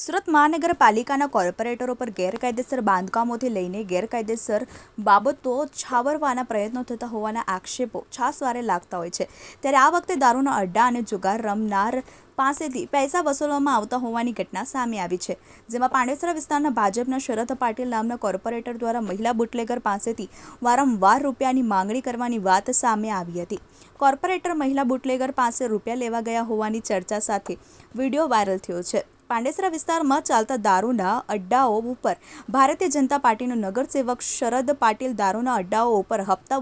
સુરત મહાનગરપાલિકાના કોર્પોરેટરો પર ગેરકાયદેસર બાંધકામોથી લઈને ગેરકાયદેસર બાબતો છાવરવાના પ્રયત્નો થતા હોવાના આક્ષેપો છાસવારે લાગતા હોય છે। ત્યારે આ વખતે દારૂના અડ્ડા અને જુગાર રમનાર પાસેથી પૈસા વસૂલવામાં આવતા હોવાની ઘટના સામે આવી છે, જેમાં પાંડેસરા વિસ્તારના ભાજપના શરદ પાટીલ નામના કોર્પોરેટર દ્વારા મહિલા બુટલેગર પાસેથી વારંવાર રૂપિયાની માંગણી કરવાની વાત સામે આવી હતી। કોર્પોરેટર મહિલા બુટલેગર પાસે રૂપિયા લેવા ગયા હોવાની ચર્ચા સાથે વિડીયો વાયરલ થયો છે। પાંડેસરા વિસ્તારમાં ચાલતા દારૂના અડ્ડાઓ ઉપર ભારતીય જનતા પાર્ટીનો નગરસેવક શરદ પાટીલ દારૂના અડ્ડાઓ ઉપર હપ્તા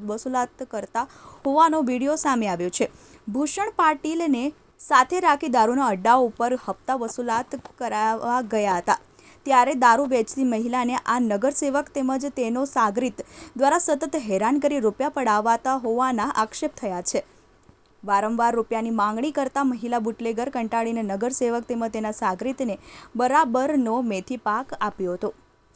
વસૂલાત કરતા હોવાનો વિડીયો સામે આવ્યો છે। ભૂષણ પાટીલને સાથે રાખી દારૂના અડ્ડાઓ ઉપર હપ્તા વસૂલાત કરાવવા ગયા હતા, ત્યારે દારૂ વેચતી મહિલાને આ નગરસેવક તેમજ તેનો સાગરીત દ્વારા સતત હેરાન કરી રૂપિયા પડાવતા હોવાના આક્ષેપ થયા છે। વારંવાર રૂપિયાની માંગણી કરતા મહિલા બુટલેગર કંટાળીને નગરસેવક તેમજ તેના સાગરીતને બરાબરનો મેથી પાક આપ્યો હતો।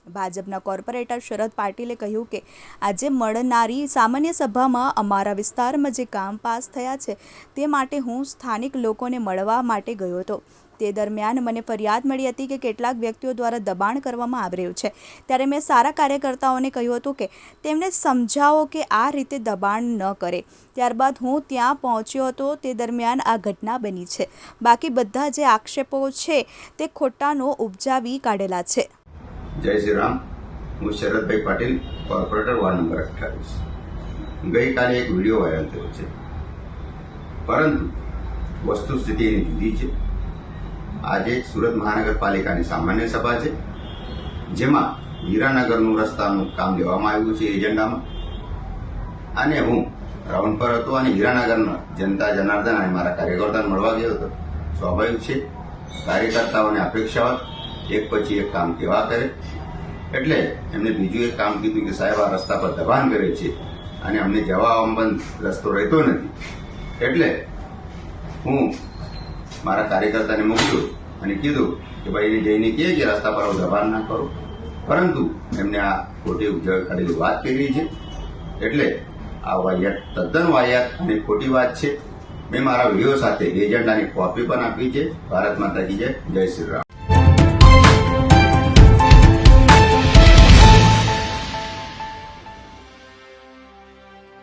ભાજપના કોર્પોરેટર શરદ પાટીલે કહ્યું કે આજે મળનારી સામાન્ય સભામાં અમારા વિસ્તારમાં જે કામ પાસ થયા છે તે માટે હું સ્થાનિક લોકોને મળવા માટે ગયો હતો। તે દરમિયાન મને ફરિયાદ મળી હતી કે કેટલાક વ્યક્તિઓ દ્વારા દબાણ કરવામાં આવી રહ્યું છે, ત્યારે મેં સારા કાર્યકર્તાઓને કહ્યું હતું કે તેમને સમજાવો કે આ રીતે દબાણ ન કરે। ત્યારબાદ હું ત્યાં પહોંચ્યો હતો, તે દરમિયાન આ ઘટના બની છે। બાકી બધા જે આક્ષેપો છે તે ખોટાનો ઉપજાવી કાઢેલા છે। જય શ્રી રામ। હું શરદભાઈ પાટીલ, કોર્પોરેટર વોર્ડ નંબર 28। ગઈકાલે એક વિડીયો વાયરલ થયો છે, પરંતુ વસ્તુસ્થિતિ એની જુદી છે। આજે સુરત મહાનગરપાલિકાની સામાન્ય સભા છે, જેમાં હીરાનગરનું રસ્તાનું કામ લેવામાં આવ્યું છે એજન્ડામાં, અને હું રાઉન્ડ પર હતો અને હીરાનગરના જનતા જનાર્દન અને મારા કાર્યકર્તાને મળવા ગયો હતો। સ્વાભાવિક છે, કાર્યકર્તાઓને અપેક્ષા એક પછી એક કામ કેવા કરે, એટલે એમને બીજું એક કામ કીધું કે સાહેબ આ રસ્તા પર દબાણ કરે છે અને અમને જવા આવવામાં રસ્તો રહેતો નથી, એટલે હું મારા કાર્યકર્તાને મોકલ્યો અને કીધું કે ભાઈ જઈને કહે કે રસ્તા પર દબાણ ના કરો, પરંતુ એમને આ ખોટી ઉપજાવી કાઢેલી વાત કરી છે। એટલે આ વાહિયાત તદ્દન વાહિયાત અને ખોટી વાત છે। મેં મારા વિડીયો સાથે એજન્ડાની કોપી પણ આપી છે। ભારત માતા કી જય, જય શ્રી રામ।